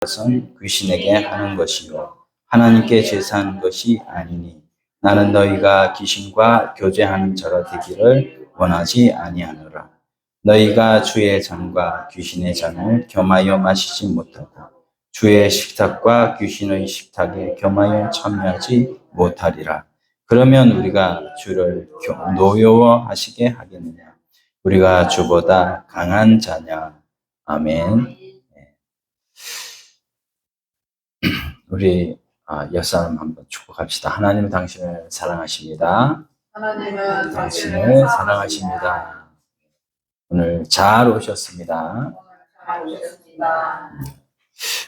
것은 귀신에게 하는 것이요 하나님께 제사하는 것이 아니니 나는 너희가 귀신과 교제하는 자가 되기를 원하지 아니하노라. 너희가 주의 잔과 귀신의 잔을 겸하여 마시지 못하고 주의 식탁과 귀신의 식탁에 겸하여 참여하지 못하리라. 그러면 우리가 주를 노여워하시게 하겠느냐? 우리가 주보다 강한 자냐? 아멘. 우리 옆사람 한번 축복합시다. 하나님은 당신을 사랑하십니다. 하나님은 당신을 사랑하십니다. 오늘 잘 오셨습니다. 잘 오셨습니다.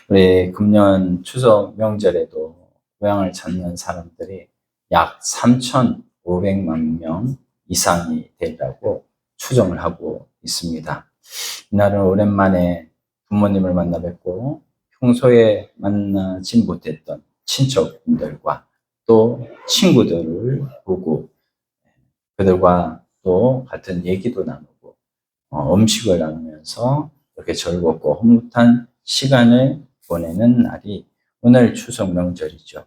우리 금년 추석 명절에도 고향을 찾는 사람들이 약 3,500만 명 이상이 되리라고 추정을 하고 있습니다. 이날은 오랜만에 부모님을 만나 뵙고 평소에 만나지 못했던 친척분들과 또 친구들을 보고 그들과 또 같은 얘기도 나누고 음식을 나누면서 이렇게 즐겁고 흐뭇한 시간을 보내는 날이 오늘 추석 명절이죠.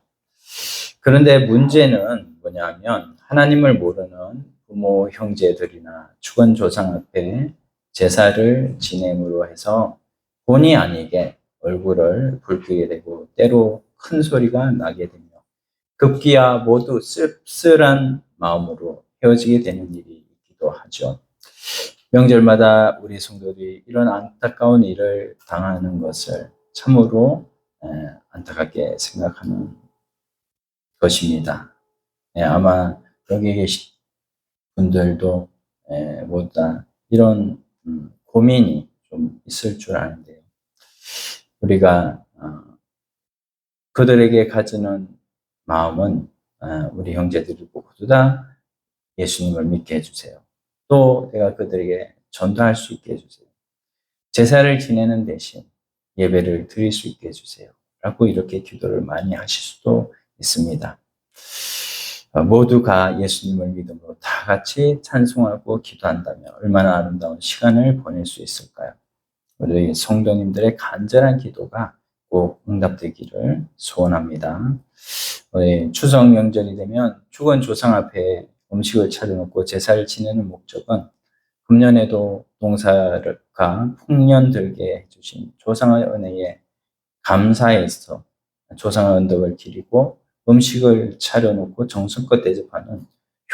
그런데 문제는 뭐냐면 하나님을 모르는 부모, 형제들이나 죽은 조상 앞에 제사를 지냄으로 해서 본의 아니게 얼굴을 붉히게 되고 때로 큰 소리가 나게 되며 급기야 모두 씁쓸한 마음으로 헤어지게 되는 일이 있기도 하죠. 명절마다 우리 성도들이 이런 안타까운 일을 당하는 것을 참으로 안타깝게 생각하는 것입니다. 아마 여기 계신 분들도 모두 다 이런 고민이 좀 있을 줄 아는데요. 우리가 그들에게 가지는 마음은 우리 형제들이 모두 다 예수님을 믿게 해주세요. 또 내가 그들에게 전도할 수 있게 해주세요. 제사를 지내는 대신 예배를 드릴 수 있게 해주세요. 라고 이렇게 기도를 많이 하실 수도 있습니다. 모두가 예수님을 믿음으로 다 같이 찬송하고 기도한다면 얼마나 아름다운 시간을 보낼 수 있을까요? 우리 성도님들의 간절한 기도가 꼭 응답되기를 소원합니다. 우리 추석 명절이 되면 죽은 조상 앞에 음식을 차려놓고 제사를 지내는 목적은 금년에도 농사가 풍년들게 해주신 조상의 은혜에 감사해서 조상의 언덕을 기리고 음식을 차려놓고 정성껏 대접하는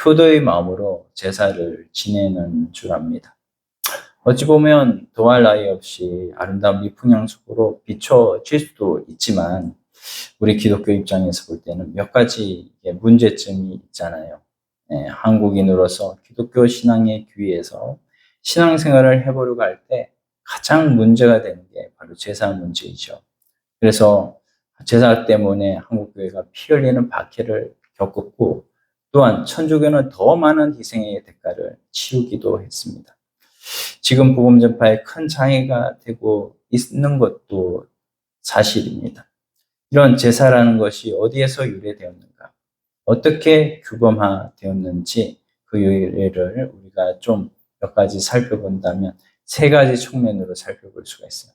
효도의 마음으로 제사를 지내는 줄 압니다. 어찌 보면 더할 나위 없이 아름다운 미풍양속으로 비춰질 수도 있지만 우리 기독교 입장에서 볼 때는 몇 가지 문제점이 있잖아요. 한국인으로서 기독교 신앙의 귀에서 신앙생활을 해보려고 할 때 가장 문제가 되는 게 바로 제사 문제이죠. 그래서 제사 때문에 한국교회가 피 흘리는 박해를 겪었고 또한 천주교는 더 많은 희생의 대가를 치르기도 했습니다. 지금 복음 전파에 큰 장애가 되고 있는 것도 사실입니다. 이런 제사라는 것이 어디에서 유래되었는가, 어떻게 규범화되었는지 그 유래를 우리가 좀 몇 가지 살펴본다면 세 가지 측면으로 살펴볼 수가 있어요.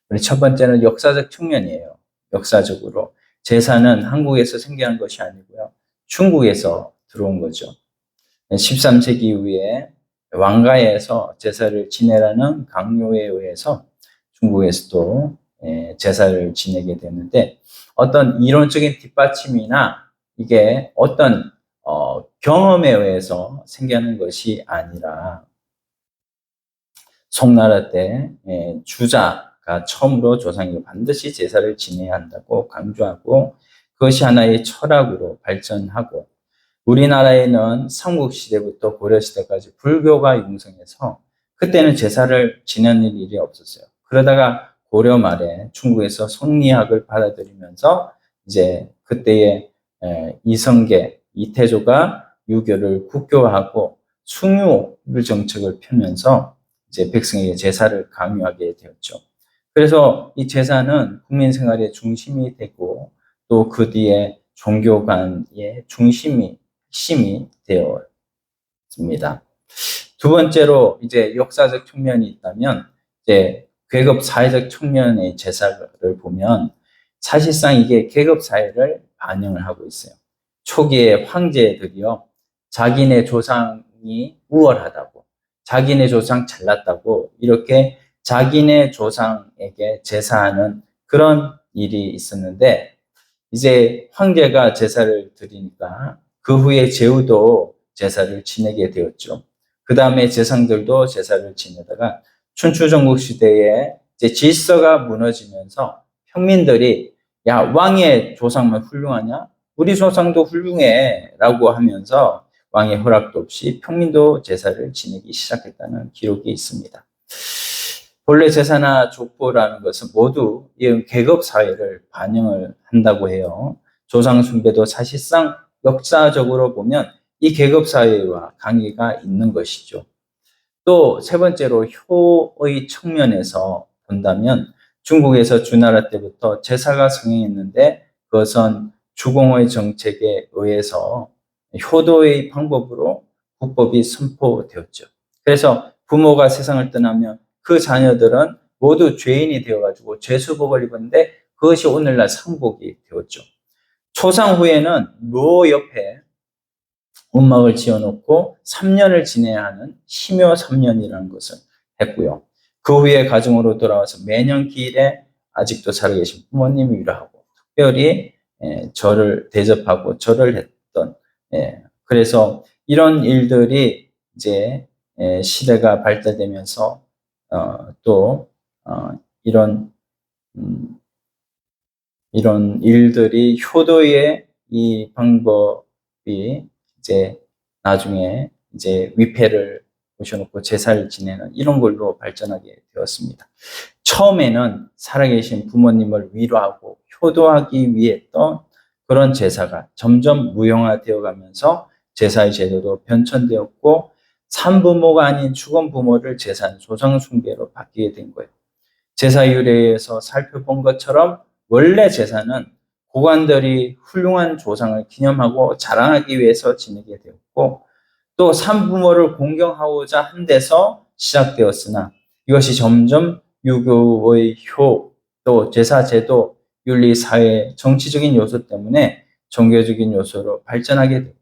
우리 첫 번째는 역사적 측면이에요. 역사적으로 제사는 한국에서 생겨난 것이 아니고요. 중국에서 들어온 거죠. 13세기 이후에 왕가에서 제사를 지내라는 강요에 의해서 중국에서도 제사를 지내게 되는데 어떤 이론적인 뒷받침이나 이게 어떤 경험에 의해서 생겨난 것이 아니라 송나라 때 주자가 처음으로 조상에게 반드시 제사를 지내야 한다고 강조하고 그것이 하나의 철학으로 발전하고 우리나라에는 삼국시대부터 고려시대까지 불교가 융성해서 그때는 제사를 지내는 일이 없었어요. 그러다가 고려 말에 중국에서 성리학을 받아들이면서 이제 그때의 이성계, 이태조가 유교를 국교화하고 숭유를 정책을 펴면서 이제 백성에게 제사를 강요하게 되었죠. 그래서 이 제사는 국민 생활의 중심이 되고 또 그 뒤에 종교관의 핵심이 되었습니다. 두 번째로 이제 역사적 측면이 있다면 이제 계급 사회적 측면의 제사를 보면 사실상 이게 계급 사회를 반영을 하고 있어요. 초기에 황제들이요, 자기네 조상이 우월하다고, 자기네 조상 잘났다고 이렇게 자기네 조상에게 제사하는 그런 일이 있었는데, 이제 황제가 제사를 드리니까 그 후에 제후도 제사를 지내게 되었죠. 그 다음에 제상들도 제사를 지내다가 춘추 전국 시대에 이제 질서가 무너지면서 평민들이 야, 왕의 조상만 훌륭하냐? 우리 조상도 훌륭해 라고 하면서 왕의 허락도 없이 평민도 제사를 지내기 시작했다는 기록이 있습니다. 본래 제사나 족보라는 것은 모두 이 계급 사회를 반영을 한다고 해요. 조상 숭배도 사실상 역사적으로 보면 이 계급 사회와 관계가 있는 것이죠. 또 세 번째로 효의 측면에서 본다면 중국에서 주나라 때부터 제사가 성행했는데 그것은 주공의 정책에 의해서 효도의 방법으로 국법이 선포되었죠. 그래서 부모가 세상을 떠나면 그 자녀들은 모두 죄인이 되어가지고 죄수복을 입었는데 그것이 오늘날 상복이 되었죠. 초상 후에는 묘 옆에 운막을 지어놓고 3년을 지내야 하는 심요 3년이라는 것을 했고요. 그 후에 가정으로 돌아와서 매년 기일에 아직도 살아계신 부모님 위로하고 특별히 절을 대접하고 절을 했던, 그래서 이런 일들이 이제 시대가 발달되면서 또 이런 이런 일들이 효도의 이 방법이 이제 나중에 이제 위패를 모셔놓고 제사를 지내는 이런 걸로 발전하게 되었습니다. 처음에는 살아계신 부모님을 위로하고 효도하기 위해 했던 그런 제사가 점점 무형화되어 가면서 제사의 제도도 변천되었고 산부모가 아닌 죽은 부모를 제사한 조상숭배로 바뀌게 된 거예요. 제사 유래에서 살펴본 것처럼 원래 제사는 고관들이 훌륭한 조상을 기념하고 자랑하기 위해서 지내게 되었고 또 산부모를 공경하고자 한 데서 시작되었으나 이것이 점점 유교의 효, 또 제사 제도, 윤리, 사회, 정치적인 요소 때문에 종교적인 요소로 발전하게 되죠.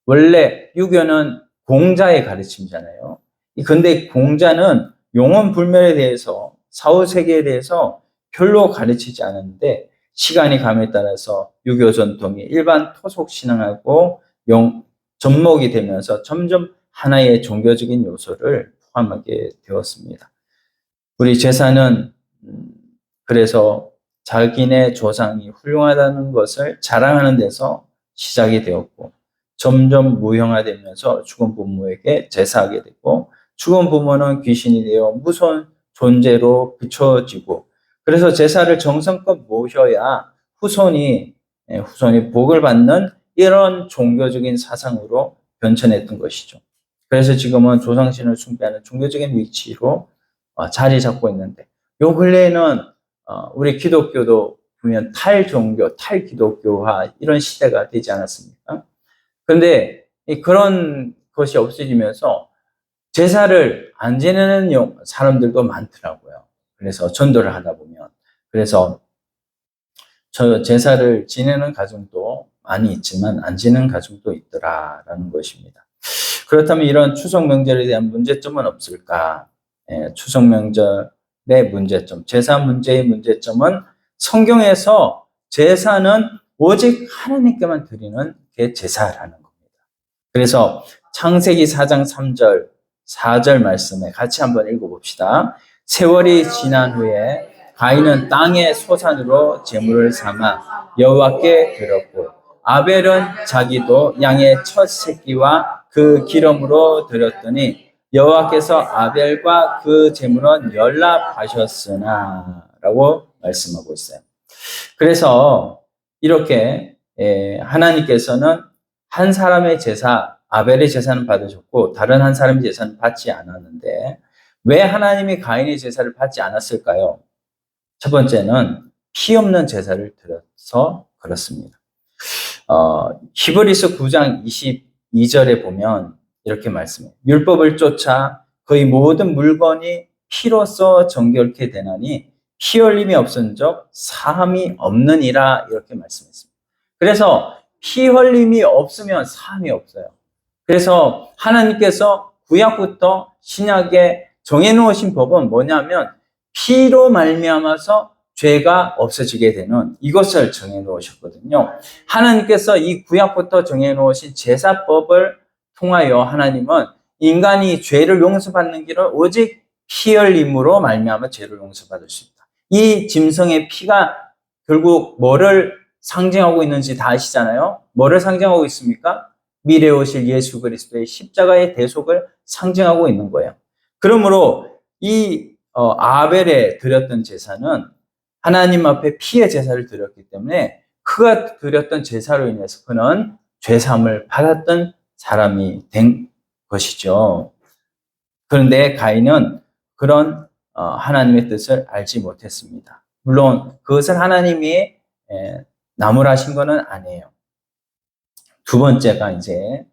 원래 유교는 공자의 가르침이잖아요. 근데 공자는 영원불멸에 대해서 사후세계에 대해서 별로 가르치지 않았는데 시간이 감에 따라서 유교 전통이 일반 토속 신앙하고 접목이 되면서 점점 하나의 종교적인 요소를 포함하게 되었습니다. 우리 제사는 그래서 자기네 조상이 훌륭하다는 것을 자랑하는 데서 시작이 되었고 점점 무형화되면서 죽은 부모에게 제사하게 되고 죽은 부모는 귀신이 되어 무서운 존재로 비춰지고 그래서 제사를 정성껏 모셔야 후손이 복을 받는 이런 종교적인 사상으로 변천했던 것이죠. 그래서 지금은 조상신을 숭배하는 종교적인 위치로 자리 잡고 있는데 요 근래에는 우리 기독교도 보면 탈종교, 탈기독교화 이런 시대가 되지 않았습니까? 그런데 그런 것이 없어지면서 제사를 안 지내는 사람들도 많더라고요. 그래서 전도를 하다 보면. 그래서 제사를 지내는 가정도 많이 있지만 안 지내는 가정도 있더라라는 것입니다. 그렇다면 이런 추석 명절에 대한 문제점은 없을까? 추석 명절의 문제점, 제사 문제의 문제점은 성경에서 제사는 오직 하나님께만 드리는 게 제사라는 겁니다. 그래서 창세기 4장 3절, 4절 말씀에 같이 한번 읽어봅시다. 세월이 지난 후에 가인은 땅의 소산으로 제물을 삼아 여호와께 드렸고 아벨은 자기도 양의 첫 새끼와 그 기름으로 드렸더니 여호와께서 아벨과 그 제물은 연락하셨으나 라고 말씀하고 있어요. 그래서 이렇게 하나님께서는 한 사람의 제사, 아벨의 제사는 받으셨고 다른 한 사람의 제사는 받지 않았는데 왜 하나님이 가인의 제사를 받지 않았을까요? 첫 번째는 피 없는 제사를 드려서 그렇습니다. 히브리서 9장 22절에 보면 이렇게 말씀해요. 율법을 쫓아 그의 모든 물건이 피로써 정결케 되나니 피 흘림이 없은적 사함이 없느니라 이렇게 말씀했습니다. 그래서 피 흘림이 없으면 사함이 없어요. 그래서 하나님께서 구약부터 신약에 정해놓으신 법은 뭐냐면 피로 말미암아서 죄가 없어지게 되는 이것을 정해놓으셨거든요. 하나님께서 이 구약부터 정해놓으신 제사법을 통하여 하나님은 인간이 죄를 용서받는 길은 오직 피 흘림으로 말미암아 죄를 용서받을 수 있다. 이 짐승의 피가 결국 뭐를 상징하고 있는지 다 아시잖아요. 뭐를 상징하고 있습니까? 미래에 오실 예수 그리스도의 십자가의 대속을 상징하고 있는 거예요. 그러므로 이 아벨에 드렸던 제사는 하나님 앞에 피의 제사를 드렸기 때문에 그가 드렸던 제사로 인해서 그는 죄사함을 받았던 사람이 된 것이죠. 그런데 가인은 그런 하나님의 뜻을 알지 못했습니다. 물론 그것을 하나님이 나무라신 것은 아니에요. 두 번째가 이제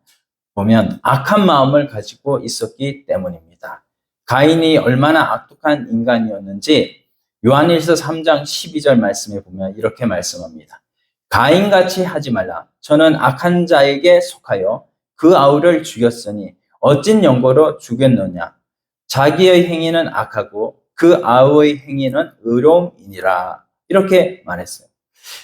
보면 악한 마음을 가지고 있었기 때문입니다. 가인이 얼마나 악독한 인간이었는지 요한일서 3장 12절 말씀에 보면 이렇게 말씀합니다. 가인같이 하지 말라. 저는 악한 자에게 속하여 그 아우를 죽였으니 어찐 연고로 죽였느냐. 자기의 행위는 악하고 그 아우의 행위는 의로움이니라. 이렇게 말했어요.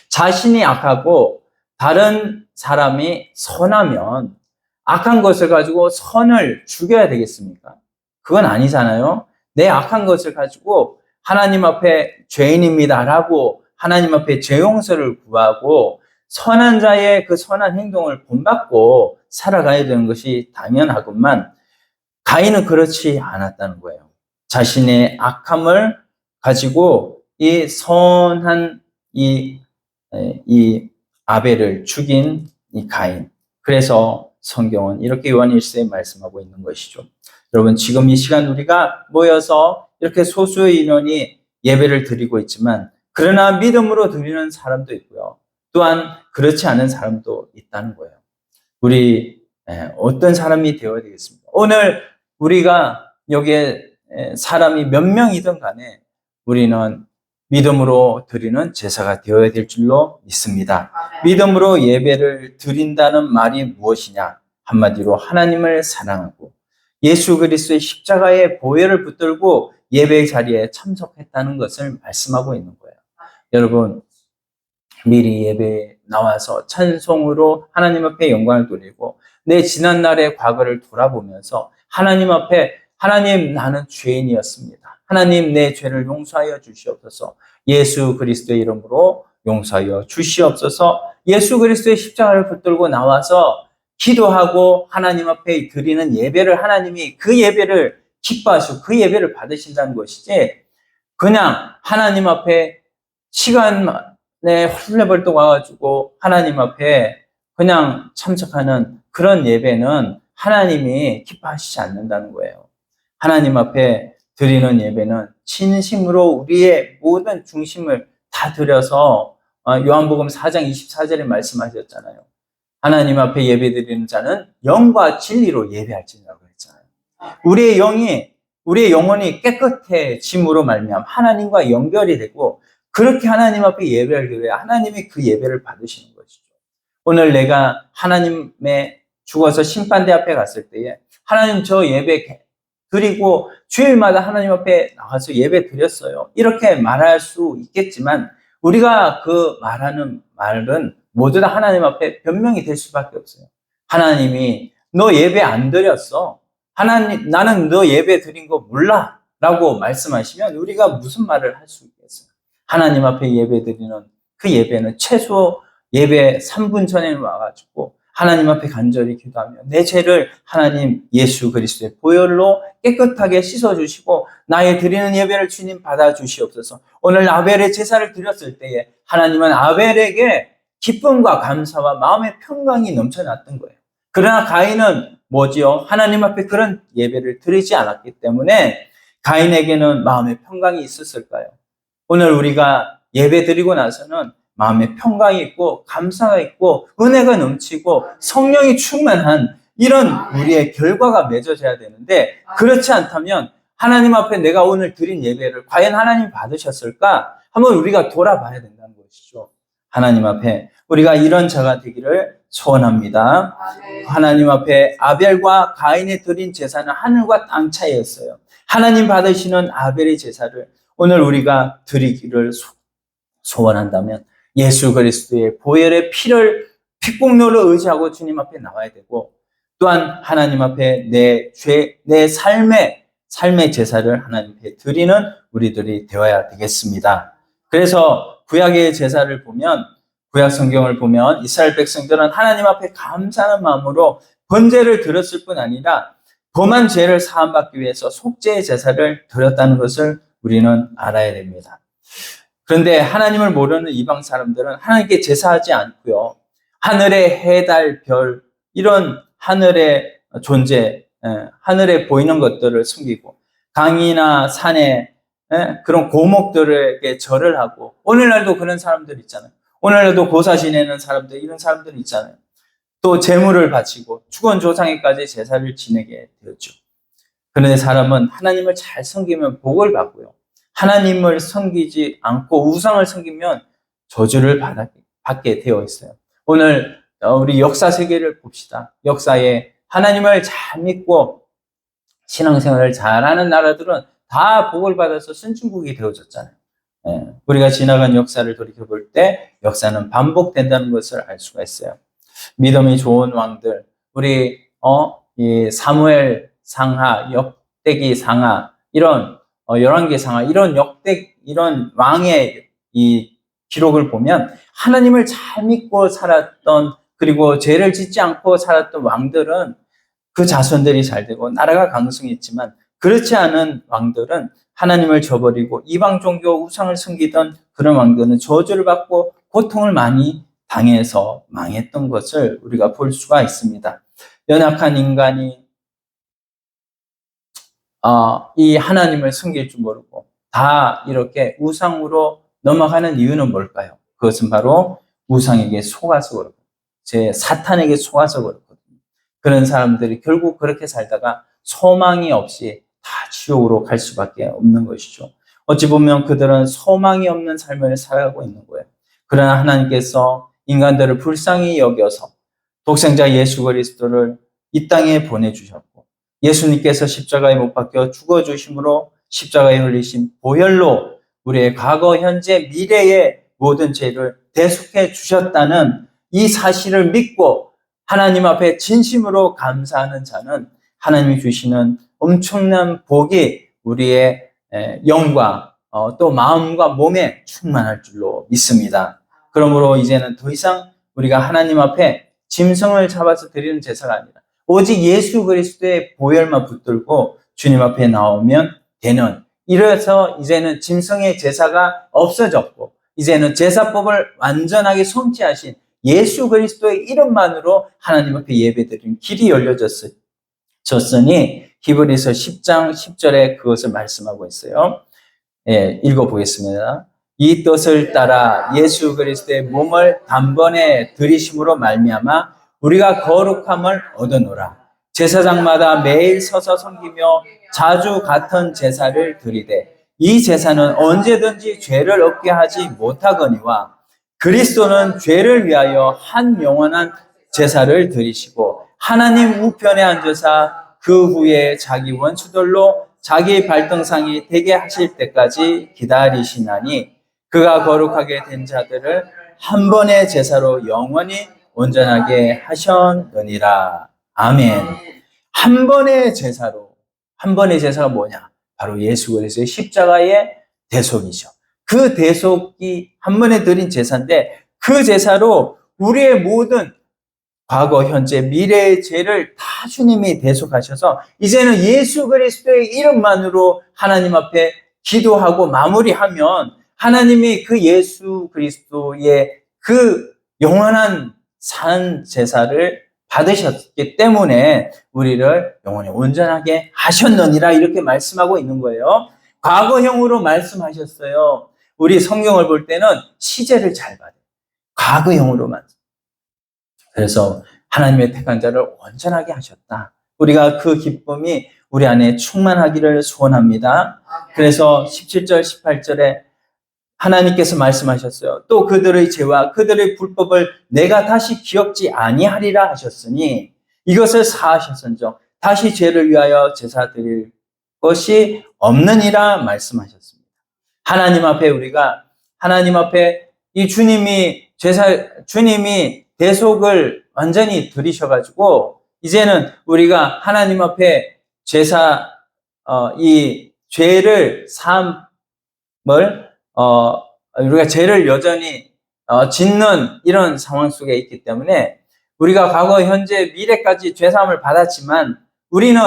자신이 악하고 다른 사람이 선하면 악한 것을 가지고 선을 죽여야 되겠습니까? 그건 아니잖아요. 내 악한 것을 가지고 하나님 앞에 죄인입니다라고 하나님 앞에 죄 용서를 구하고 선한 자의 그 선한 행동을 본받고 살아가야 되는 것이 당연하구만 가인은 그렇지 않았다는 거예요. 자신의 악함을 가지고 이 선한 이 아벨을 죽인 이 가인. 그래서 성경은 이렇게 요한일서에 말씀하고 있는 것이죠. 여러분 지금 이 시간 우리가 모여서 이렇게 소수의 인원이 예배를 드리고 있지만 그러나 믿음으로 드리는 사람도 있고요. 또한 그렇지 않은 사람도 있다는 거예요. 우리 어떤 사람이 되어야 되겠습니까? 오늘 우리가 여기에 사람이 몇 명이든 간에 우리는 믿음으로 드리는 제사가 되어야 될 줄로 믿습니다. 믿음으로 예배를 드린다는 말이 무엇이냐? 한마디로 하나님을 사랑하고 예수 그리스도의 십자가의 보혈을 붙들고 예배의 자리에 참석했다는 것을 말씀하고 있는 거예요. 여러분 미리 예배에 나와서 찬송으로 하나님 앞에 영광을 돌리고 내 지난날의 과거를 돌아보면서 하나님 앞에 하나님 나는 죄인이었습니다. 하나님 내 죄를 용서하여 주시옵소서. 예수 그리스도의 이름으로 용서하여 주시옵소서. 예수 그리스도의 십자가를 붙들고 나와서 기도하고 하나님 앞에 드리는 예배를 하나님이 그 예배를 기뻐하시고 그 예배를 받으신다는 것이지 그냥 하나님 앞에 시간에 헐레벌떡 와가지고 하나님 앞에 그냥 참석하는 그런 예배는 하나님이 기뻐하시지 않는다는 거예요. 하나님 앞에 드리는 예배는 진심으로 우리의 모든 중심을 다 들여서 요한복음 4장 24절에 말씀하셨잖아요. 하나님 앞에 예배 드리는 자는 영과 진리로 예배할지니라고 했잖아요. 우리의 영혼이 깨끗해짐으로 말미암아 하나님과 연결이 되고 그렇게 하나님 앞에 예배를 드려야 하나님이 그 예배를 받으시는 것이죠. 오늘 내가 하나님의 죽어서 심판대 앞에 갔을 때에 하나님 저 예배 드리고 주일마다 하나님 앞에 나가서 예배 드렸어요. 이렇게 말할 수 있겠지만 우리가 그 말하는 말은 모두 다 하나님 앞에 변명이 될 수밖에 없어요. 하나님이 너 예배 안 드렸어. 하나님 나는 너 예배 드린 거 몰라 라고 말씀하시면 우리가 무슨 말을 할 수 있겠어요. 하나님 앞에 예배 드리는 그 예배는 최소 예배 3분 전에 와가지고 하나님 앞에 간절히 기도하며 내 죄를 하나님 예수 그리스도의 보혈로 깨끗하게 씻어주시고 나의 드리는 예배를 주님 받아주시옵소서. 오늘 아벨의 제사를 드렸을 때에 하나님은 아벨에게 기쁨과 감사와 마음의 평강이 넘쳐났던 거예요. 그러나 가인은 뭐지요? 하나님 앞에 그런 예배를 드리지 않았기 때문에 가인에게는 마음의 평강이 있었을까요? 오늘 우리가 예배 드리고 나서는 마음에 평강이 있고 감사가 있고 은혜가 넘치고 성령이 충만한 이런 우리의 결과가 맺어져야 되는데 그렇지 않다면 하나님 앞에 내가 오늘 드린 예배를 과연 하나님 받으셨을까? 한번 우리가 돌아봐야 된다는 것이죠. 하나님 앞에 우리가 이런 자가 되기를 소원합니다. 아멘. 하나님 앞에 아벨과 가인이 드린 제사는 하늘과 땅 차이였어요. 하나님 받으시는 아벨의 제사를 오늘 우리가 드리기를 소원한다면 예수 그리스도의 보혈의 피를 피공로를 의지하고 주님 앞에 나와야 되고, 또한 하나님 앞에 내 삶의 제사를 하나님 앞에 드리는 우리들이 되어야 되겠습니다. 그래서 구약의 제사를 보면, 구약 성경을 보면 이스라엘 백성들은 하나님 앞에 감사하는 마음으로 번제를 드렸을 뿐 아니라 범한 죄를 사함받기 위해서 속죄의 제사를 드렸다는 것을 우리는 알아야 됩니다. 그런데 하나님을 모르는 이방 사람들은 하나님께 제사하지 않고요, 하늘의 해, 달, 별, 이런 하늘의 존재, 하늘에 보이는 것들을 숨기고 강이나 산에 그런 고목들에게 절을 하고, 오늘날도 그런 사람들 있잖아요. 오늘날도 고사 지내는 사람들, 이런 사람들 있잖아요. 또 제물을 바치고 죽은 조상에까지 제사를 지내게 되었죠. 그런데 사람은 하나님을 잘 섬기면 복을 받고요, 하나님을 섬기지 않고 우상을 섬기면 저주를 받게 되어 있어요. 오늘 우리 역사 세계를 봅시다. 역사에 하나님을 잘 믿고 신앙생활을 잘하는 나라들은 다 복을 받아서 선진국이 되어졌잖아요. 우리가 지나간 역사를 돌이켜볼 때 역사는 반복된다는 것을 알 수가 있어요. 믿음이 좋은 왕들, 우리 이 사무엘 상하, 역대기 상하, 이런 열왕기 상하, 이런 왕의 이 기록을 보면 하나님을 잘 믿고 살았던, 그리고 죄를 짓지 않고 살았던 왕들은 그 자손들이 잘 되고 나라가 강성했지만, 그렇지 않은 왕들은 하나님을 저버리고 이방 종교 우상을 섬기던 그런 왕들은 저주를 받고 고통을 많이 당해서 망했던 것을 우리가 볼 수가 있습니다. 연약한 인간이 이 하나님을 섬길 줄 모르고 다 이렇게 우상으로 넘어가는 이유는 뭘까요? 그것은 바로 우상에게 속아서 그렇고, 사탄에게 속아서 그렇거든요. 그런 사람들이 결국 그렇게 살다가 소망이 없이 다 지옥으로 갈 수밖에 없는 것이죠. 어찌 보면 그들은 소망이 없는 삶을 살아가고 있는 거예요. 그러나 하나님께서 인간들을 불쌍히 여겨서 독생자 예수 그리스도를 이 땅에 보내주셨고, 예수님께서 십자가에 못 박혀 죽어주심으로 십자가에 흘리신 보혈로 우리의 과거, 현재, 미래의 모든 죄를 대속해 주셨다는 이 사실을 믿고 하나님 앞에 진심으로 감사하는 자는 하나님이 주시는 엄청난 복이 우리의 영과 또 마음과 몸에 충만할 줄로 믿습니다. 그러므로 이제는 더 이상 우리가 하나님 앞에 짐승을 잡아서 드리는 제사가 아니라 오직 예수 그리스도의 보혈만 붙들고 주님 앞에 나오면 되는, 이래서 이제는 짐승의 제사가 없어졌고 이제는 제사법을 완전하게 성취하신 예수 그리스도의 이름만으로 하나님 앞에 예배드리는 길이 열려졌으니 히브리서 10장 10절에 그것을 말씀하고 있어요. 읽어보겠습니다. 이 뜻을 따라 예수 그리스도의 몸을 단번에 들이심으로 말미암아 우리가 거룩함을 얻어노라. 제사장마다 매일 서서 섬기며 자주 같은 제사를 드리되 이 제사는 언제든지 죄를 얻게 하지 못하거니와 그리스도는 죄를 위하여 한 영원한 제사를 드리시고 하나님 우편에 앉으사 그 후에 자기 원수들로 자기 발등상이 되게 하실 때까지 기다리시나니 그가 거룩하게 된 자들을 한 번의 제사로 영원히 온전하게 하셨느니라. 아멘. 한 번의 제사로, 한 번의 제사가 뭐냐? 바로 예수 그리스도의 십자가의 대속이죠. 그 대속이 한 번에 드린 제사인데, 그 제사로 우리의 모든 과거, 현재, 미래의 죄를 다 주님이 대속하셔서 이제는 예수 그리스도의 이름만으로 하나님 앞에 기도하고 마무리하면 하나님이 그 예수 그리스도의 그 영원한 산 제사를 받으셨기 때문에 우리를 영원히 온전하게 하셨느니라, 이렇게 말씀하고 있는 거예요. 과거형으로 말씀하셨어요. 우리 성경을 볼 때는 시제를 잘 봐요. 과거형으로만. 그래서 하나님의 택한 자를 온전하게 하셨다. 우리가 그 기쁨이 우리 안에 충만하기를 소원합니다. 그래서 17절, 18절에 하나님께서 말씀하셨어요. 또 그들의 죄와 그들의 불법을 내가 다시 기억지 아니하리라 하셨으니 이것을 사하셨은즉 다시 죄를 위하여 제사 드릴 것이 없느니라 말씀하셨습니다. 하나님 앞에 우리가 하나님 앞에 이 주님이 대속을 완전히 드리셔가지고 이제는 우리가 하나님 앞에 이 죄를 사함을 우리가 죄를 여전히 짓는 이런 상황 속에 있기 때문에 우리가 과거, 현재, 미래까지 죄사함을 받았지만 우리는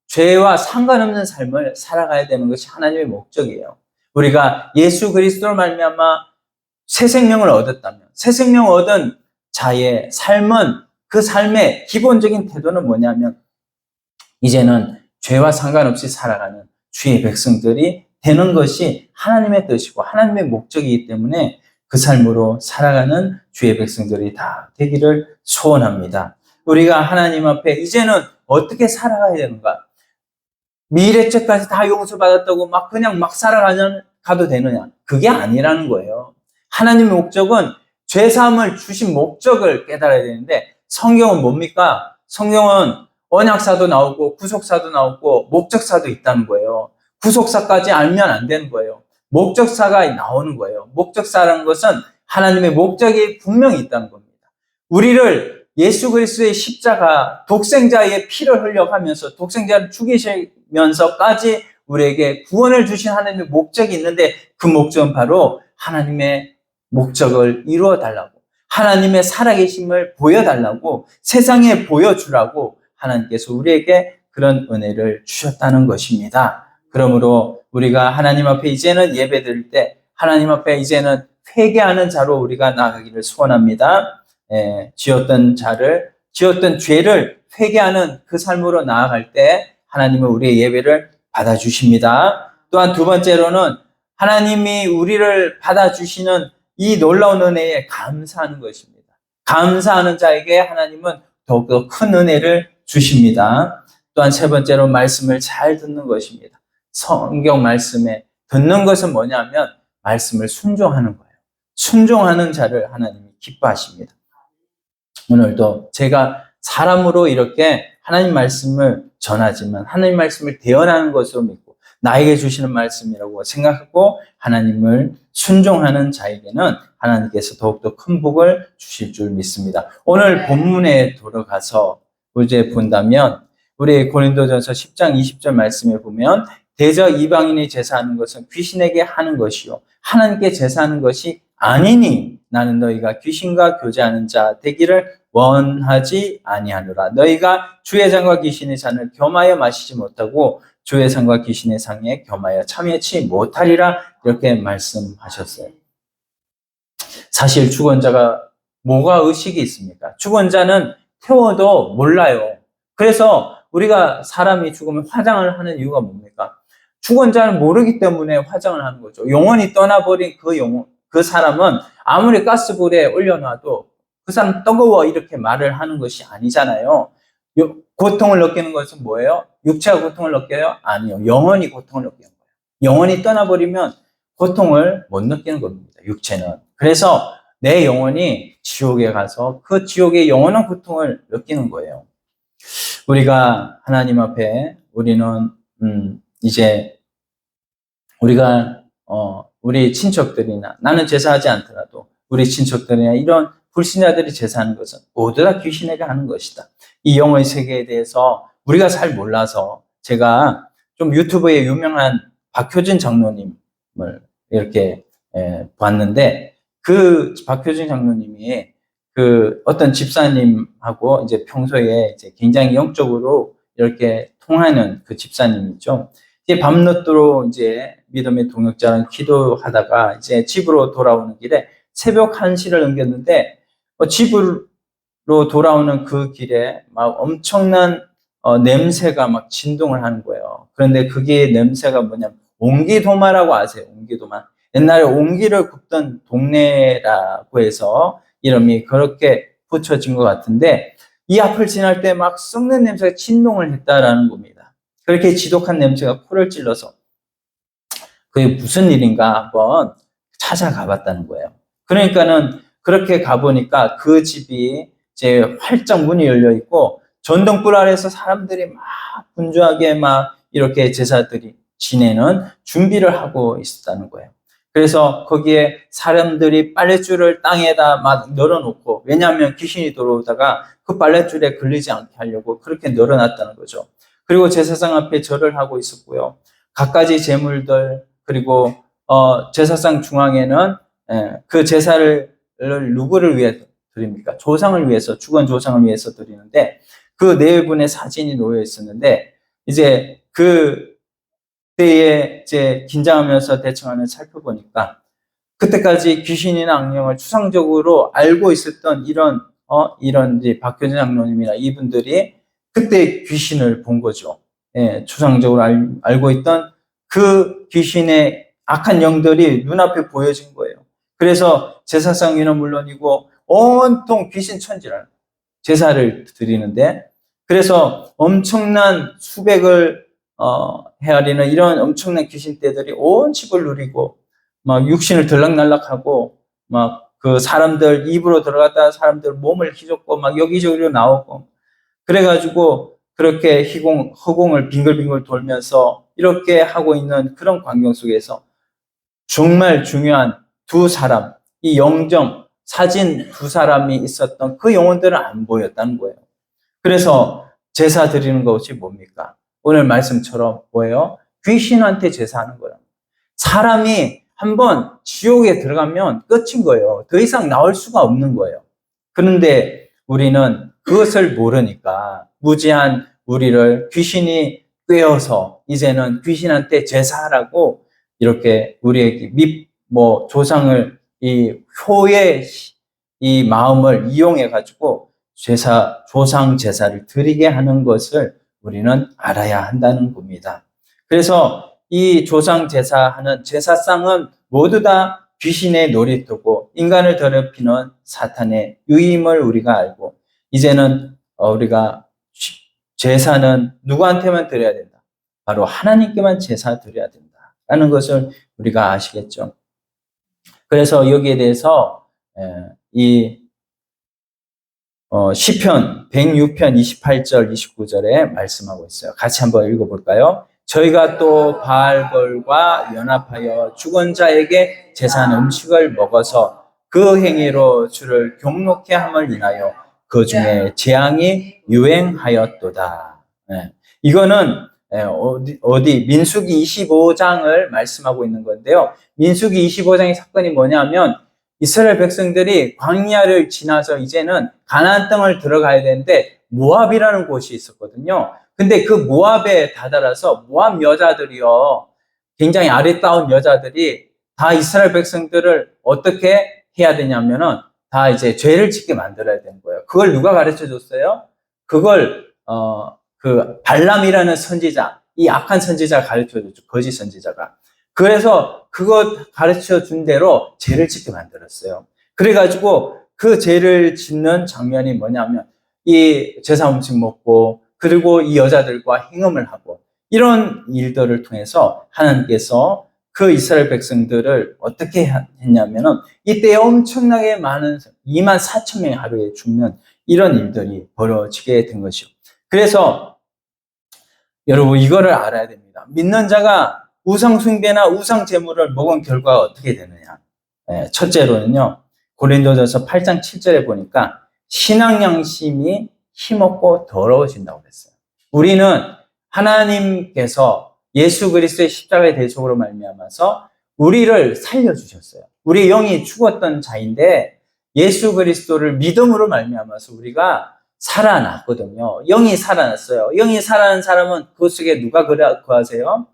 죄와 상관없는 삶을 살아가야 되는 것이 하나님의 목적이에요. 우리가 예수 그리스도로 말미암아 새 생명을 얻었다면 새 생명을 얻은 자의 삶은 그 삶의 기본적인 태도는 뭐냐면 이제는 죄와 상관없이 살아가는 주의 백성들이 되는 것이 하나님의 뜻이고 하나님의 목적이기 때문에 그 삶으로 살아가는 주의 백성들이 다 되기를 소원합니다. 우리가 하나님 앞에 이제는 어떻게 살아가야 되는가? 미래죄까지 다 용서받았다고 그냥 막 살아가도 되느냐? 그게 아니라는 거예요. 하나님의 목적은 죄사함을 주신 목적을 깨달아야 되는데 성경은 뭡니까? 성경은 언약사도 나오고 구속사도 나오고 목적사도 있다는 거예요. 구속사까지 알면 안 되는 거예요. 목적사가 나오는 거예요. 목적사라는 것은 하나님의 목적이 분명히 있다는 겁니다. 우리를 예수 그리스도의 십자가 독생자의 피를 흘려가면서 독생자를 죽이시면서까지 우리에게 구원을 주신 하나님의 목적이 있는데 그 목적은 바로 하나님의 목적을 이루어 달라고 하나님의 살아계심을 보여달라고 세상에 보여주라고 하나님께서 우리에게 그런 은혜를 주셨다는 것입니다. 그러므로 우리가 하나님 앞에 이제는 예배 드릴 때 하나님 앞에 이제는 회개하는 자로 우리가 나가기를 소원합니다. 지었던 죄를 회개하는 그 삶으로 나아갈 때 하나님은 우리의 예배를 받아주십니다. 또한 두 번째로는 하나님이 우리를 받아주시는 이 놀라운 은혜에 감사하는 것입니다. 감사하는 자에게 하나님은 더욱더 큰 은혜를 주십니다. 또한 세 번째로 말씀을 잘 듣는 것입니다. 성경 말씀에 듣는 것은 뭐냐면 말씀을 순종하는 거예요. 순종하는 자를 하나님이 기뻐하십니다. 오늘도 제가 사람으로 이렇게 하나님 말씀을 전하지만 하나님 말씀을 대언하는 것으로 믿고 나에게 주시는 말씀이라고 생각하고 하나님을 순종하는 자에게는 하나님께서 더욱더 큰 복을 주실 줄 믿습니다. 오늘 본문에 돌아가서 이제 본다면 우리 고린도전서 10장 20절 말씀에 보면 대저 이방인이 제사하는 것은 귀신에게 하는 것이요 하나님께 제사하는 것이 아니니 나는 너희가 귀신과 교제하는 자 되기를 원하지 아니하노라. 너희가 주의 잔과 귀신의 잔을 겸하여 마시지 못하고 주의 상과 귀신의 상에 겸하여 참여치 못하리라 이렇게 말씀하셨어요. 사실 죽은 자가 뭐가 의식이 있습니까? 죽은 자는 태워도 몰라요. 그래서 우리가 사람이 죽으면 화장을 하는 이유가 뭡니까? 죽은 자는 모르기 때문에 화장을 하는 거죠. 영혼이 떠나버린 그 사람은 아무리 가스불에 올려놔도 그 사람 뜨거워 이렇게 말을 하는 것이 아니잖아요. 고통을 느끼는 것은 뭐예요? 육체가 고통을 느껴요? 아니요. 영혼이 고통을 느끼는 거예요. 영혼이 떠나버리면 고통을 못 느끼는 겁니다. 육체는. 그래서 내 영혼이 지옥에 가서 그 지옥의 영원한 고통을 느끼는 거예요. 우리가 하나님 앞에 우리는 이제 우리가 우리 친척들이나 나는 제사하지 않더라도 우리 친척들이나 이런 불신자들이 제사하는 것은 모두 다 귀신에게 하는 것이다. 이 영의 세계에 대해서 우리가 잘 몰라서 제가 좀 유튜브에 유명한 박효진 장로님을 이렇게 봤는데 그 박효진 장로님이 그 어떤 집사님하고 이제 평소에 이제 굉장히 영적으로 이렇게 통하는 그 집사님이죠. 이제 밤늦도록 이제 믿음의 동역자는 기도하다가 이제 집으로 돌아오는 길에 새벽 1시를 넘겼는데 집으로 돌아오는 그 길에 막 엄청난 냄새가 막 진동을 하는 거예요. 그런데 그게 냄새가 뭐냐면 옹기도마라고 아세요? 옹기도마. 옛날에 옹기를 굽던 동네라고 해서 이름이 그렇게 붙여진 것 같은데 이 앞을 지날 때 막 썩는 냄새가 진동을 했다라는 겁니다. 그렇게 지독한 냄새가 코를 찔러서 그게 무슨 일인가 한번 찾아가 봤다는 거예요. 그러니까는 그렇게 가보니까 그 집이 이제 활짝 문이 열려 있고 전등불 아래서 사람들이 막 분주하게 막 이렇게 제사들이 지내는 준비를 하고 있었다는 거예요. 그래서 거기에 사람들이 빨랫줄을 땅에다 막 널어놓고, 왜냐하면 귀신이 들어오다가 그 빨랫줄에 걸리지 않게 하려고 그렇게 널어놨다는 거죠. 그리고 제사장 앞에 절을 하고 있었고요. 갖가지 제물들, 그리고 제사상 중앙에는 그 제사를 누구를 위해 드립니까? 조상을 위해서, 죽은 조상을 위해서 드리는데 그 네 분의 사진이 놓여 있었는데, 이제 그 때에 이제 긴장하면서 대충 살펴보니까 그때까지 귀신이나 악령을 추상적으로 알고 있었던 이런 이제 박효진 장로님이나 이분들이 그때 귀신을 본 거죠. 추상적으로 알고 있던 그 귀신의 악한 영들이 눈앞에 보여진 거예요. 그래서 제사상위는 물론이고 온통 귀신 천지라는 제사를 드리는데, 그래서 엄청난 수백을 헤아리는 이런 엄청난 귀신떼들이 온 집을 누리고 막 육신을 들락날락하고 막 그 사람들 입으로 들어갔다가 사람들 몸을 휘젓고 막 여기저기로 나오고, 그래가지고 그렇게 허공을 빙글빙글 돌면서 이렇게 하고 있는 그런 광경 속에서 정말 중요한 두 사람, 이 영정 사진 두 사람이 있었던 그 영혼들은 안 보였다는 거예요. 그래서 제사 드리는 것이 뭡니까? 오늘 말씀처럼 뭐예요? 귀신한테 제사하는 거예요. 사람이 한번 지옥에 들어가면 끝인 거예요. 더 이상 나올 수가 없는 거예요. 그런데 우리는 그것을 모르니까 무지한 우리를 귀신이 꿰어서 이제는 귀신한테 제사하라고 이렇게 우리에게 조상을 이 효의 이 마음을 이용해 가지고 조상 제사를 드리게 하는 것을 우리는 알아야 한다는 겁니다. 그래서 이 조상 제사하는 제사상은 모두 다 귀신의 놀이터고 인간을 더럽히는 사탄의 유임을 우리가 알고, 이제는 우리가 제사는 누구한테만 드려야 된다. 바로 하나님께만 제사 드려야 된다라는 것을 우리가 아시겠죠. 그래서 여기에 대해서 이 시편 106편 28절 29절에 말씀하고 있어요. 같이 한번 읽어볼까요? 저희가 또 바알벌과 연합하여 죽은 자에게 제사한 음식을 먹어서 그 행위로 주를 경록케 함을 인하여 그 중에 재앙이 유행하였도다. 이거는 어디 민수기 25장을 말씀하고 있는 건데요. 민수기 25장의 사건이 뭐냐면 이스라엘 백성들이 광야를 지나서 이제는 가나안 땅을 들어가야 되는데 모압이라는 곳이 있었거든요. 근데 그 모압에 다다라서 모압 여자들이요, 굉장히 아리따운 여자들이 다 이스라엘 백성들을 어떻게 해야 되냐면은 다 이제 죄를 짓게 만들어야 되는 거예요. 그걸 누가 가르쳐 줬어요? 그걸 그 발람이라는 선지자, 이 악한 선지자가 가르쳐 줬죠. 거짓 선지자가. 그래서 그거 가르쳐 준 대로 죄를 짓게 만들었어요. 그래가지고 그 죄를 짓는 장면이 뭐냐면 이 제사 음식 먹고 그리고 이 여자들과 행음을 하고, 이런 일들을 통해서 하나님께서 그 이스라엘 백성들을 어떻게 했냐면은 이때 엄청나게 많은 24,000명이 하루에 죽는 이런 일들이 벌어지게 된 것이요. 그래서 여러분 이거를 알아야 됩니다. 믿는 자가 우상 숭배나 우상 제물을 먹은 결과가 어떻게 되느냐. 첫째로는요, 고린도전서 8장 7절에 보니까 신앙 양심이 힘없고 더러워진다고 그랬어요. 우리는 하나님께서 예수 그리스도의 십자가의 대속으로 말미암아서 우리를 살려주셨어요. 우리 영이 죽었던 자인데 예수 그리스도를 믿음으로 말미암아서 우리가 살아났거든요. 영이 살아났어요. 영이 살아난 사람은 그 속에 누가 거하세요?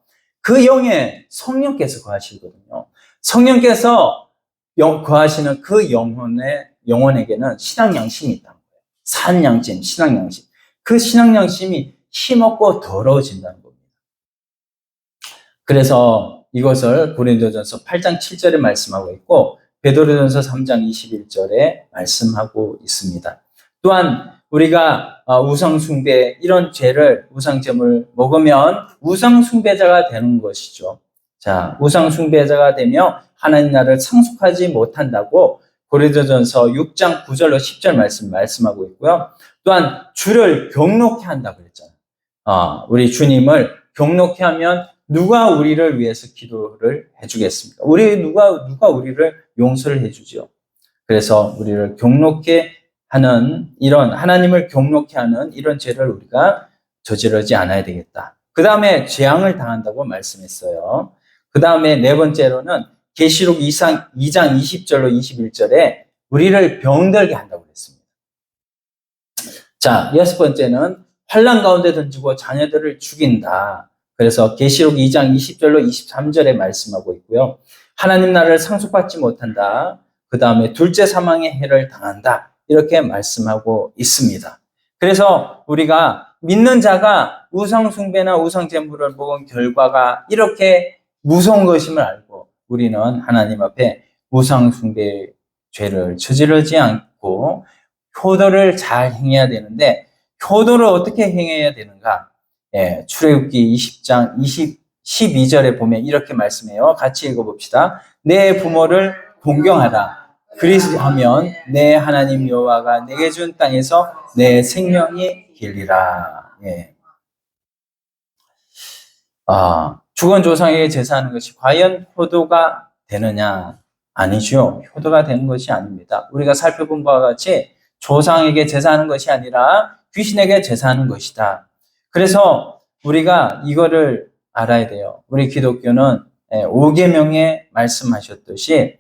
그 영에 성령께서 거하시거든요. 성령께서 거하시는 그 영혼에게는 신앙 양심이 있다. 산 양심, 신앙 양심. 그 신앙 양심이 힘없고 더러워진다는 겁니다. 그래서 이것을 고린도전서 8장 7절에 말씀하고 있고 베드로전서 3장 21절에 말씀하고 있습니다. 또한 우리가 우상숭배 이런 죄를 우상점을 먹으면 우상숭배자가 되는 것이죠. 자, 우상숭배자가 되며 하나님 나라를 상속하지 못한다고 고린도전서 6장 9절로 10절 말씀하고 있고요. 또한 주를 경록케 한다고 그랬잖아요. 우리 주님을 경록케 하면 누가 우리를 위해서 기도를 해주겠습니까? 누가 우리를 용서를 해주죠. 그래서 우리를 경록케 하는 이런 하나님을 경록케 하는 이런 죄를 우리가 저지르지 않아야 되겠다. 그 다음에 재앙을 당한다고 말씀했어요. 그 다음에 네 번째로는 계시록 2장 20절로 21절에 우리를 병들게 한다고 그랬습니다. 자, 여섯 번째는 환난 가운데 던지고 자녀들을 죽인다. 그래서 계시록 2장 20절로 23절에 말씀하고 있고요. 하나님 나라를 상속받지 못한다. 그 다음에 둘째 사망의 해를 당한다. 이렇게 말씀하고 있습니다. 그래서 우리가 믿는 자가 우상숭배나 우상제물을 먹은 결과가 이렇게 무서운 것임을 알고 우리는 하나님 앞에 우상숭배 죄를 저지르지 않고 효도를 잘 행해야 되는데 효도를 어떻게 행해야 되는가? 출애굽기 20장 12절에 보면 이렇게 말씀해요. 같이 읽어봅시다. 내 부모를 공경하라. 그리하면 내 하나님 여호와가 내게 준 땅에서 내 생명이 길리라. 죽은 조상에게 제사하는 것이 과연 효도가 되느냐? 아니죠. 효도가 되는 것이 아닙니다. 우리가 살펴본 바와 같이 조상에게 제사하는 것이 아니라 귀신에게 제사하는 것이다. 그래서 우리가 이거를 알아야 돼요. 우리 기독교는 5계명에 말씀하셨듯이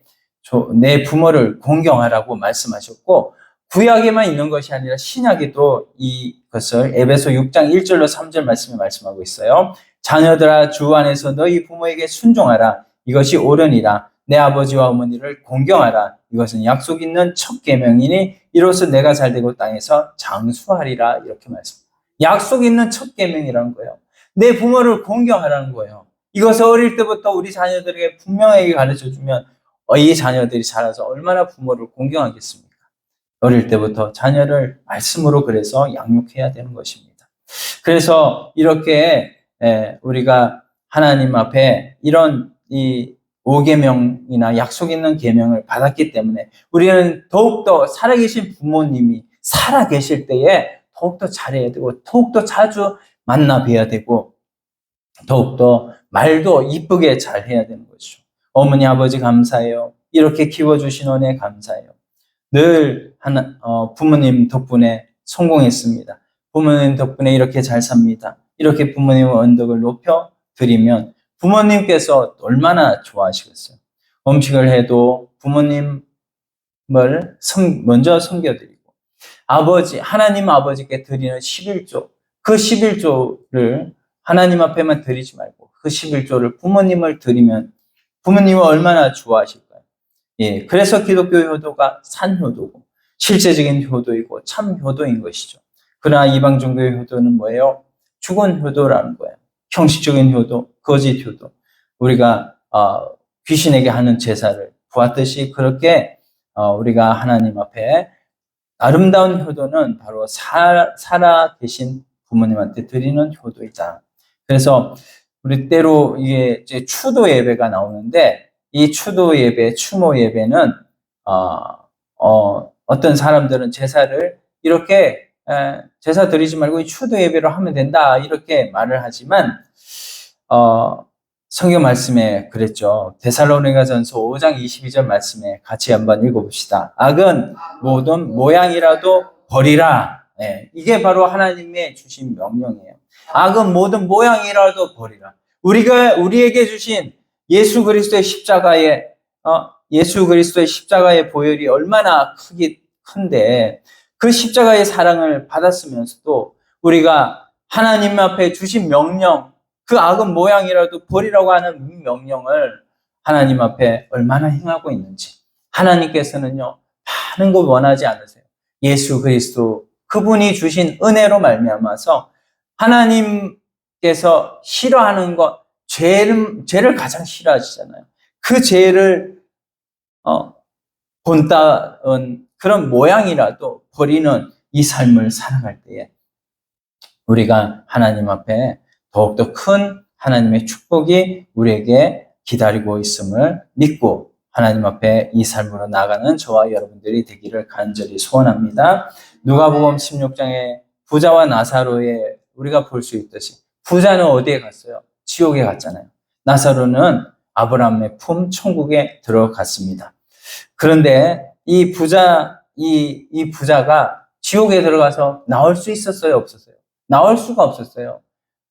내 부모를 공경하라고 말씀하셨고 구약에만 있는 것이 아니라 신약에도 이것을 에베소 6장 1절로 3절 말씀에 말씀하고 있어요. 자녀들아 주 안에서 너희 부모에게 순종하라. 이것이 옳으니라. 내 아버지와 어머니를 공경하라. 이것은 약속 있는 첫 계명이니 이로써 내가 살되고 땅에서 장수하리라. 이렇게 말씀합니다. 약속 있는 첫 계명이라는 거예요. 내 부모를 공경하라는 거예요. 이것을 어릴 때부터 우리 자녀들에게 분명하게 가르쳐주면 이 자녀들이 자라서 얼마나 부모를 공경하겠습니까? 어릴 때부터 자녀를 말씀으로 그래서 양육해야 되는 것입니다. 그래서 이렇게 우리가 하나님 앞에 이런 이 5계명이나 약속 있는 계명을 받았기 때문에 우리는 더욱더 살아계신 부모님이 살아계실 때에 더욱더 잘해야 되고 더욱더 자주 만나 뵈야 되고 더욱더 말도 이쁘게 잘해야 되는 거죠. 어머니 아버지 감사해요. 이렇게 키워주신 은혜 감사해요. 늘 부모님 덕분에 성공했습니다. 부모님 덕분에 이렇게 잘 삽니다. 이렇게 부모님의 언덕을 높여드리면 부모님께서 얼마나 좋아하시겠어요. 음식을 해도 부모님을 먼저 섬겨드리고 하나님 아버지께 드리는 11조, 그 11조를 하나님 앞에만 드리지 말고 그 11조를 부모님을 드리면 부모님은 얼마나 좋아하실까요? 그래서 기독교 효도가 산효도고 실제적인 효도이고 참 효도인 것이죠. 그러나 이방 종교의 효도는 뭐예요? 죽은 효도라는 거예요. 형식적인 효도, 거짓 효도. 우리가 귀신에게 하는 제사를 보았듯이 그렇게 우리가 하나님 앞에 아름다운 효도는 바로 살아 계신 부모님한테 드리는 효도이다. 그래서 우리 때로 이게 이제 추도 예배가 나오는데 이 추도 예배, 추모 예배는 어떤 사람들은 제사를 이렇게 제사 드리지 말고 이 추도 예배로 하면 된다 이렇게 말을 하지만 성경 말씀에 그랬죠. 데살로니가전서 5장 22절 말씀에 같이 한번 읽어봅시다. 악은 모든 모양이라도 버리라. 이게 바로 하나님의 주신 명령이에요. 악은 모든 모양이라도 버리라. 우리에게 주신 예수 그리스도의 십자가의 보혈이 얼마나 큰데 그 십자가의 사랑을 받았으면서도 우리가 하나님 앞에 주신 명령, 그 악은 모양이라도 버리라고 하는 명령을 하나님 앞에 얼마나 행하고 있는지. 하나님께서는요, 많은 걸 원하지 않으세요. 예수 그리스도 그분이 주신 은혜로 말미암아서 하나님께서 싫어하는 것, 죄를 가장 싫어하시잖아요. 그 죄를 본다는 그런 모양이라도 버리는 이 삶을 살아갈 때에 우리가 하나님 앞에 더욱더 큰 하나님의 축복이 우리에게 기다리고 있음을 믿고 하나님 앞에 이 삶으로 나가는 저와 여러분들이 되기를 간절히 소원합니다. 누가복음 16장에 부자와 나사로의 우리가 볼 수 있듯이 부자는 어디에 갔어요? 지옥에 갔잖아요. 나사로는 아브라함의 품 천국에 들어갔습니다. 그런데 이 부자가 지옥에 들어가서 나올 수 있었어요? 없었어요? 나올 수가 없었어요.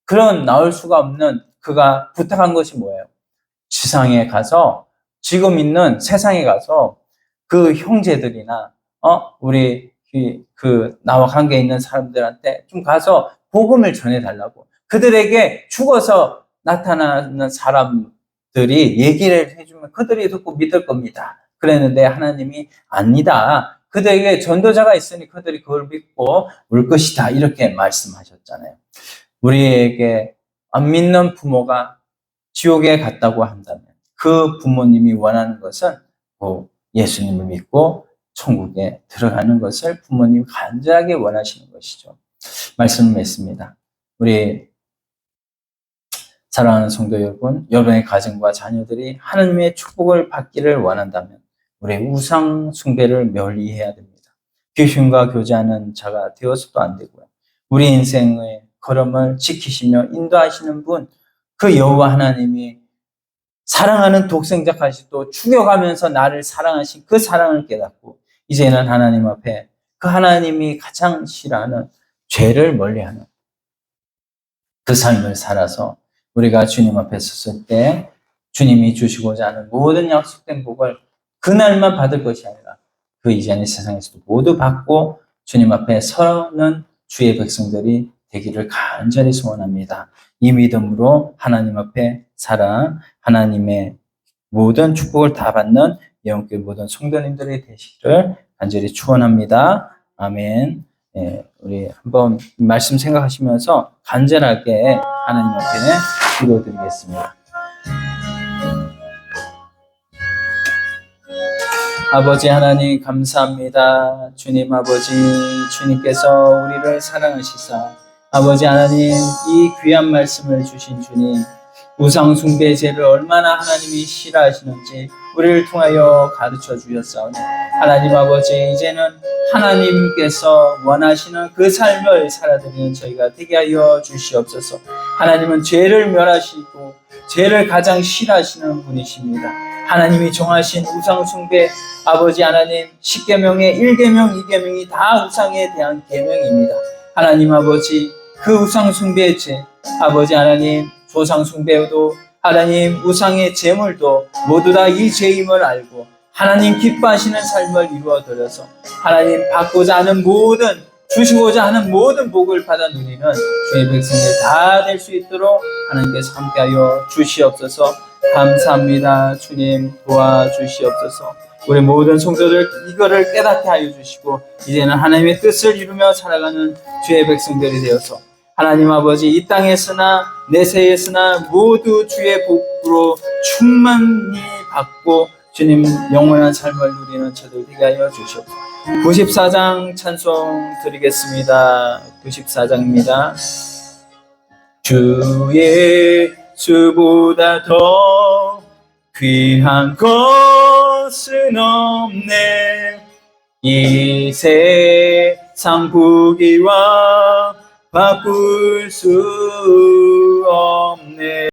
그런 나올 수가 없는 그가 부탁한 것이 뭐예요? 지상에 가서 지금 있는 세상에 가서 그 형제들이나 우리 나와 관계 있는 사람들한테 좀 가서 복음을 전해달라고, 그들에게 죽어서 나타나는 사람들이 얘기를 해주면 그들이 듣고 믿을 겁니다. 그랬는데 하나님이 아니다. 그들에게 전도자가 있으니 그들이 그걸 믿고 올 것이다. 이렇게 말씀하셨잖아요. 우리에게 안 믿는 부모가 지옥에 갔다고 한다면 그 부모님이 원하는 것은 예수님을 믿고 천국에 들어가는 것을 부모님이 간절하게 원하시는 것이죠. 말씀을 맺습니다. 우리 사랑하는 성도 여러분, 여러분의 가정과 자녀들이 하나님의 축복을 받기를 원한다면 우리 우상 숭배를 멀리해야 됩니다. 귀신과 교제하는 자가 되어서도 안 되고요. 우리 인생의 걸음을 지키시며 인도하시는 분, 그 여호와 하나님이 사랑하는 독생자까지도 죽여가면서 나를 사랑하신 그 사랑을 깨닫고 이제는 하나님 앞에 그 하나님이 가장 싫어하는 죄를 멀리하는 그 삶을 살아서 우리가 주님 앞에 섰을 때 주님이 주시고자 하는 모든 약속된 복을 그날만 받을 것이 아니라 그 이전의 세상에서도 모두 받고 주님 앞에 서는 주의 백성들이 되기를 간절히 소원합니다. 이 믿음으로 하나님 앞에 살아 하나님의 모든 축복을 다 받는 영교회 모든 성도님들이 되시기를 간절히 축원합니다. 아멘. 우리 한번 말씀 생각하시면서 간절하게 하나님 앞에 기도드리겠습니다. 아버지 하나님 감사합니다. 주님 아버지, 주님께서 우리를 사랑하시사 아버지 하나님 이 귀한 말씀을 주신 주님, 우상 숭배죄를 얼마나 하나님이 싫어하시는지 우리를 통하여 가르쳐 주셨사오니 하나님 아버지, 이제는 하나님께서 원하시는 그 삶을 살아드리는 저희가 되게 하여 주시옵소서. 하나님은 죄를 멸하시고 죄를 가장 싫어하시는 분이십니다. 하나님이 정하신 우상 숭배 아버지 하나님 10계명의 1계명 2계명이 다 우상에 대한 계명입니다. 하나님 아버지, 그 우상 숭배의 죄 아버지 하나님, 조상 숭배도 하나님 우상의 제물도 모두 다 이 죄임을 알고 하나님 기뻐하시는 삶을 이루어드려서 하나님 받고자 하는 모든, 주시고자 하는 모든 복을 받아 누리는 주의 백성들 다 될 수 있도록 하나님께서 함께하여 주시옵소서. 감사합니다. 주님 도와주시옵소서. 우리 모든 성도들 이거를 깨닫게 하여 주시고 이제는 하나님의 뜻을 이루며 살아가는 주의 백성들이 되어서 하나님 아버지, 이 땅에서나 내세에서나 모두 주의 복으로 충만히 받고 주님 영원한 삶을 누리는 저들 되게 하여 주시옵소서. 94장 찬송 드리겠습니다. 94장입니다. 주의 수보다 더 귀한 것은 없네. 이 세상 부귀와 바꿀 수 없네.